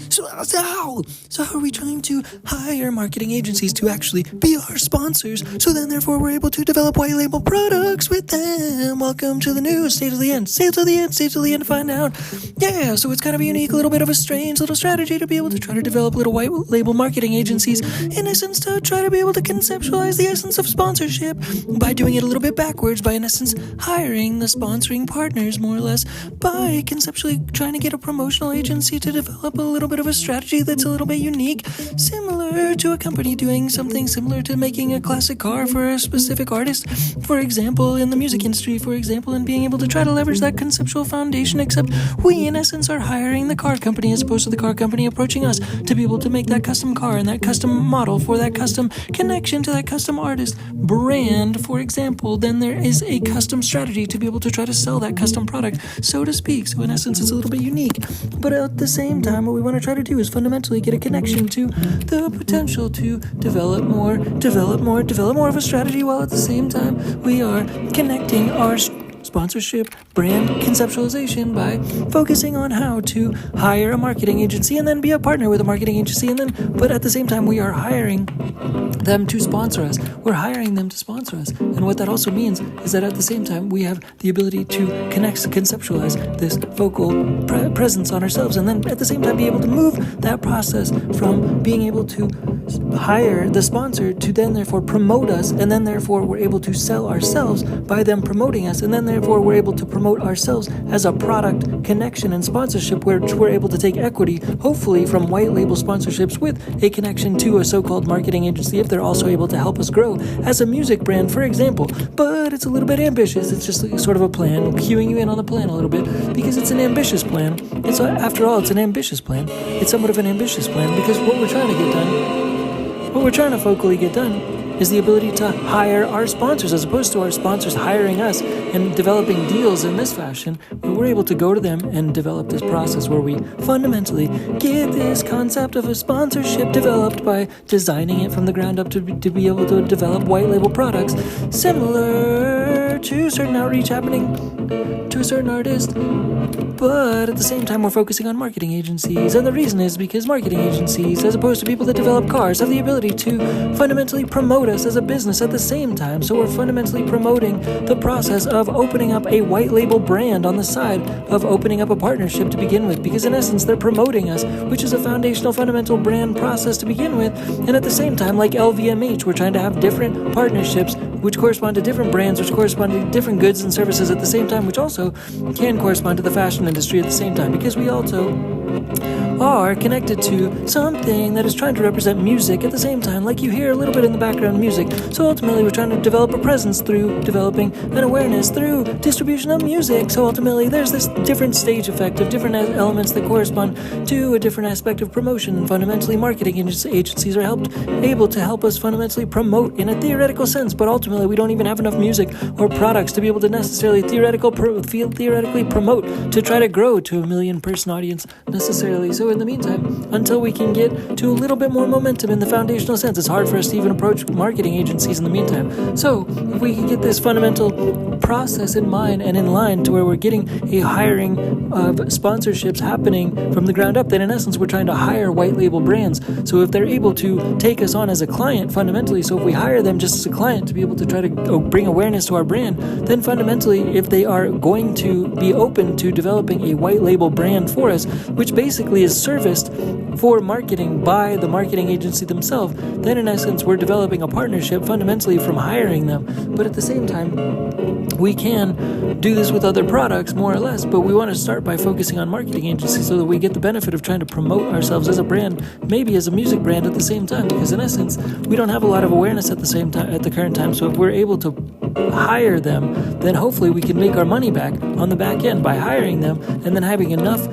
So how are we trying to hire marketing agencies to actually be our sponsors? So then, therefore, we're able to develop white label products with them. Welcome to the news. Stay to the end. Stay to the end. Stay to the end to find out. Yeah, so it's kind of a unique, little bit of a strange little strategy to be able to try to develop little white label marketing agencies. In essence, to try to be able to conceptualize the essence of sponsorship by doing it a little bit backwards, by in essence hiring the sponsoring partners more or less, by conceptually trying to get a promotional agency to develop a little bit of a strategy that's a little bit unique, similar to a company doing something similar to making a classic car for a specific artist, for example, in the music industry, for example, and being able to try to leverage that conceptual foundation, except we, in essence, are hiring the car company as opposed to the car company approaching us to be able to make that custom car and that custom model for that custom connection to that custom artist brand, for example. Then there is a custom strategy to be able to try to sell that custom product, so to speak. So in essence, it's a little bit unique, but at the same time, what we want to try to do is fundamentally get a connection to the potential to develop more of a strategy, while at the same time we are connecting our sponsorship brand conceptualization by focusing on how to hire a marketing agency and then be a partner with a marketing agency, and then but at the same time we are hiring them to sponsor us. We're hiring them to sponsor us, and what that also means is that at the same time we have the ability to conceptualize this vocal presence on ourselves, and then at the same time be able to move that process from being able to hire the sponsor to then therefore promote us, and then therefore we're able to sell ourselves by them promoting us, and then therefore we're able to promote ourselves as a product connection and sponsorship, where we're able to take equity, hopefully from white label sponsorships with a connection to a so-called marketing agency, if they're also able to help us grow as a music brand, for example. But it's a little bit ambitious. It's just sort of a plan, cueing you in on the plan a little bit, because it's an ambitious plan. After all, it's an ambitious plan. It's somewhat of an ambitious plan, because what we're trying to get done, what we're trying to focally get done, is the ability to hire our sponsors, as opposed to our sponsors hiring us and developing deals in this fashion. We're able to go to them and develop this process where we fundamentally get this concept of a sponsorship developed by designing it from the ground up to be able to develop white label products similar to certain outreach happening to a certain artist. But at the same time, we're focusing on marketing agencies, and the reason is because marketing agencies, as opposed to people that develop cars, have the ability to fundamentally promote us as a business at the same time. So we're fundamentally promoting the process of opening up a white label brand on the side of opening up a partnership to begin with, because in essence they're promoting us, which is a foundational fundamental brand process to begin with. And at the same time, like LVMH, we're trying to have different partnerships which correspond to different brands, which correspond to different goods and services at the same time, which also can correspond to the fashion industry at the same time, because we also are connected to something that is trying to represent music at the same time, like you hear a little bit in the background music. So ultimately we're trying to develop a presence through developing an awareness through distribution of music. So ultimately there's this different stage effect of different elements that correspond to a different aspect of promotion, and fundamentally marketing agencies are able to help us fundamentally promote in a theoretical sense, but ultimately we don't even have enough music or products to be able to necessarily theoretically promote to try to grow to a 1 million person audience necessarily. So in the meantime, until we can get to a little bit more momentum in the foundational sense, it's hard for us to even approach marketing agencies in the meantime. So if we can get this fundamental process in mind and in line to where we're getting a hiring of sponsorships happening from the ground up, then in essence we're trying to hire white label brands. So if they're able to take us on as a client fundamentally, so if we hire them just as a client to be able to try to bring awareness to our brand, then fundamentally if they are going to be open to developing a white label brand for us, which basically is serviced for marketing by the marketing agency themselves, then in essence we're developing a partnership fundamentally from hiring them. But at the same time, we can do this with other products more or less, but we want to start by focusing on marketing agencies so that we get the benefit of trying to promote ourselves as a brand, maybe as a music brand at the same time, because in essence we don't have a lot of awareness at the same time at the current time. So if we're able to hire them, then hopefully we can make our money back on the back end by hiring them, and then having enough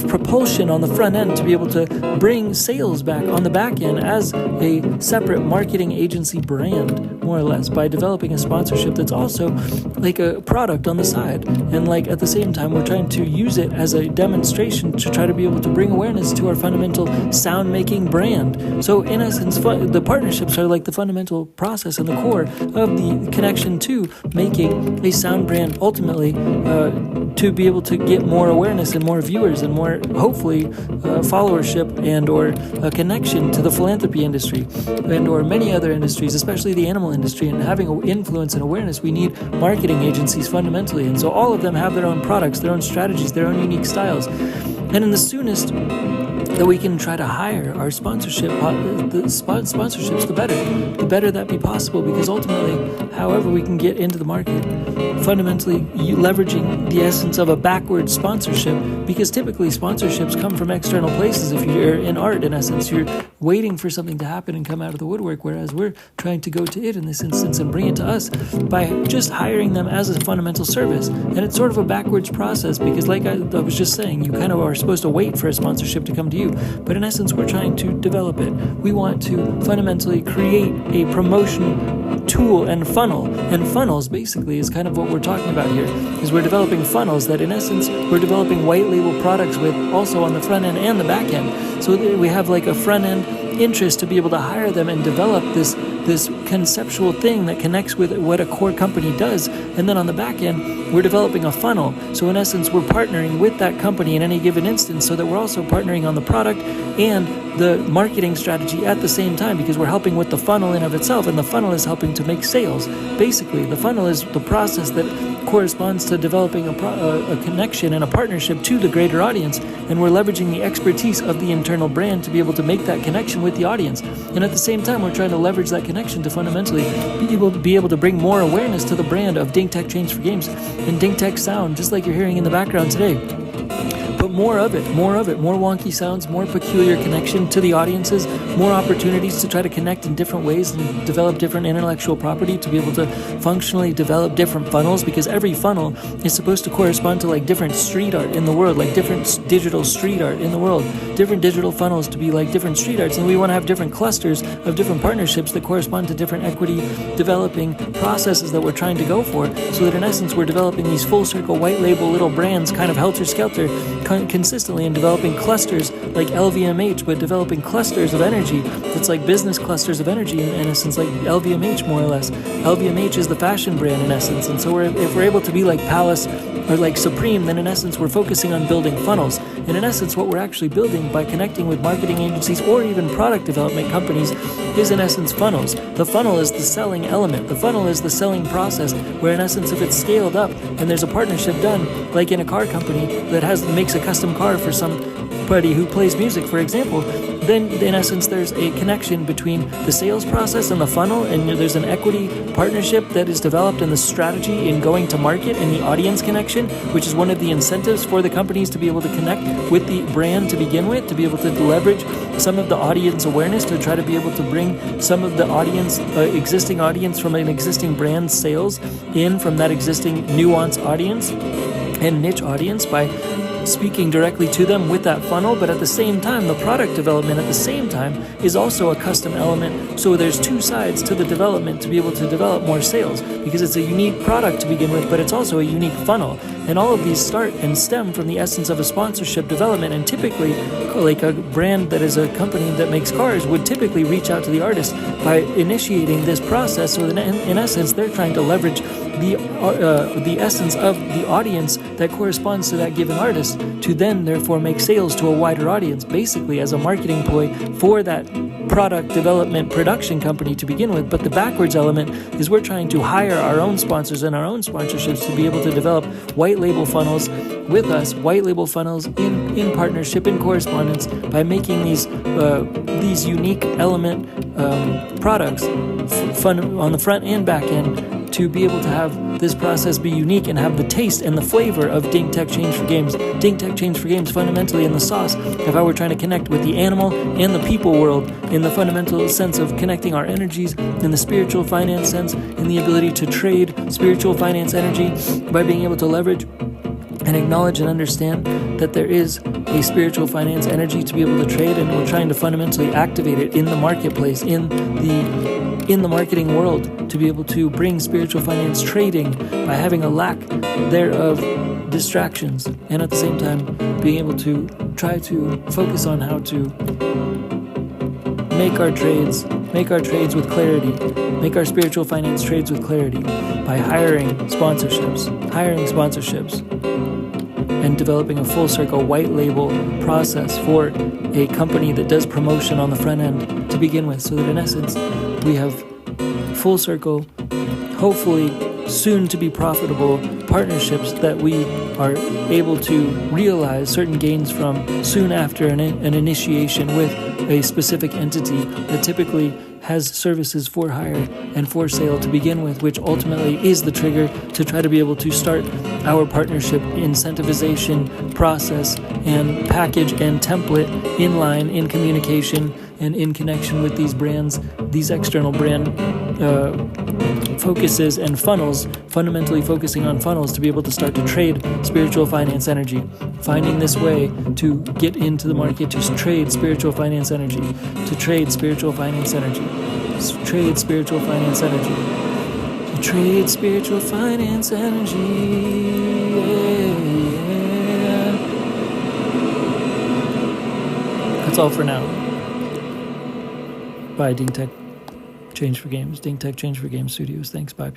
propulsion on the front end to be able to bring sales back on the back end as a separate marketing agency brand, more or less, by developing a sponsorship that's also like a product on the side. And like at the same time we're trying to use it as a demonstration to try to be able to bring awareness to our fundamental sound making brand. So in essence, the partnerships are like the fundamental process and the core of the connection to making a sound brand ultimately to be able to get more awareness and more viewers and more, hopefully, followership and or a connection to the philanthropy industry and or many other industries, especially the animal industry. And having an influence and awareness, we need marketing agencies fundamentally. And so all of them have their own products, their own strategies, their own unique styles. And in the soonest that we can try to hire our sponsorship, sponsorships, the better that be possible, because ultimately, however we can get into the market, fundamentally leveraging the essence of a backwards sponsorship, because typically sponsorships come from external places. If you're in art, in essence, you're waiting for something to happen and come out of the woodwork, whereas we're trying to go to it in this instance and bring it to us by just hiring them as a fundamental service. And it's sort of a backwards process, because like I was just saying, you kind of are supposed to wait for a sponsorship to come to you. But in essence, we're trying to develop it. We want to fundamentally create a promotion tool and funnel. And funnels basically is kind of what we're talking about here, is we're developing funnels that in essence we're developing white label products with, also on the front end and the back end. So we have like a front end interest to be able to hire them and develop this conceptual thing that connects with what a core company does. And then on the back end, we're developing a funnel. So in essence, we're partnering with that company in any given instance, so that we're also partnering on the product and the marketing strategy at the same time, because we're helping with the funnel in of itself, and the funnel is helping to make sales. Basically, the funnel is the process that corresponds to developing a connection and a partnership to the greater audience, and we're leveraging the expertise of the internal brand to be able to make that connection with the audience. And at the same time, we're trying to leverage that connection to fundamentally be able to bring more awareness to the brand of DingTech Change for Games and DingTech Sound, just like you're hearing in the background today. But more of it, more wonky sounds, more peculiar connection to the audiences, more opportunities to try to connect in different ways and develop different intellectual property to be able to functionally develop different funnels, because every funnel is supposed to correspond to like different street art in the world, like different digital street art in the world, different digital funnels to be like different street arts. And we want to have different clusters of different partnerships that correspond to different equity developing processes that we're trying to go for, so that in essence we're developing these full circle white label little brands kind of helter-skelter consistently, and developing clusters like LVMH, but developing clusters of energy. It's like business clusters of energy in essence, like LVMH more or less. LVMH is the fashion brand in essence, and so if we're able to be like Palace or like Supreme, then in essence we're focusing on building funnels. And in essence what we're actually building by connecting with marketing agencies or even product development companies is in essence funnels. The funnel is the selling element. The funnel is the selling process, where in essence if it's scaled up and there's a partnership done, like in a car company that makes a custom car for somebody who plays music, for example, then in essence there's a connection between the sales process and the funnel, and there's an equity partnership that is developed in the strategy in going to market and the audience connection, which is one of the incentives for the companies to be able to connect with the brand to begin with, to be able to leverage some of the audience awareness, to try to be able to bring some of the audience, existing audience from an existing brand sales in from that existing nuance audience and niche audience by speaking directly to them with that funnel. But at the same time, the product development at the same time is also a custom element. So there's two sides to the development to be able to develop more sales, because it's a unique product to begin with, but it's also a unique funnel. And all of these start and stem from the essence of a sponsorship development. And typically, like a brand that is a company that makes cars would typically reach out to the artist by initiating this process. So in essence, they're trying to leverage the essence of the audience that corresponds to that given artist to then therefore make sales to a wider audience, basically as a marketing ploy for that product development production company to begin with. But the backwards element is we're trying to hire our own sponsors and our own sponsorships to be able to develop white label funnels with us, white label funnels in partnership, in correspondence, by making these unique element products on the front and back end, to be able to have this process be unique and have the taste and the flavor of DingTech Change for Games. DingTech Change for Games fundamentally in the sauce of how we're trying to connect with the animal and the people world, in the fundamental sense of connecting our energies, in the spiritual finance sense, in the ability to trade spiritual finance energy by being able to leverage and acknowledge and understand that there is a spiritual finance energy to be able to trade, and we're trying to fundamentally activate it in the marketplace, in the marketing world, to be able to bring spiritual finance trading by having a lack thereof distractions, and at the same time being able to try to focus on how to make our trades with clarity, make our spiritual finance trades with clarity by hiring sponsorships, and developing a full circle white label process for a company that does promotion on the front end to begin with, so that in essence we have full circle, hopefully soon to be profitable partnerships that we are able to realize certain gains from soon after an initiation with a specific entity that typically has services for hire and for sale to begin with, which ultimately is the trigger to try to be able to start our partnership incentivization process and package and template in line, in communication, and in connection with these brands, these external brand focuses and funnels, fundamentally focusing on funnels to be able to start to trade spiritual finance energy, finding this way to get into the market to trade spiritual finance energy, to trade spiritual finance energy, trade spiritual finance energy, to trade spiritual finance energy. Yeah. That's all for now. Bye, Ding Tech Change for Games. Ding Tech Change for Games Studios. Thanks, bye.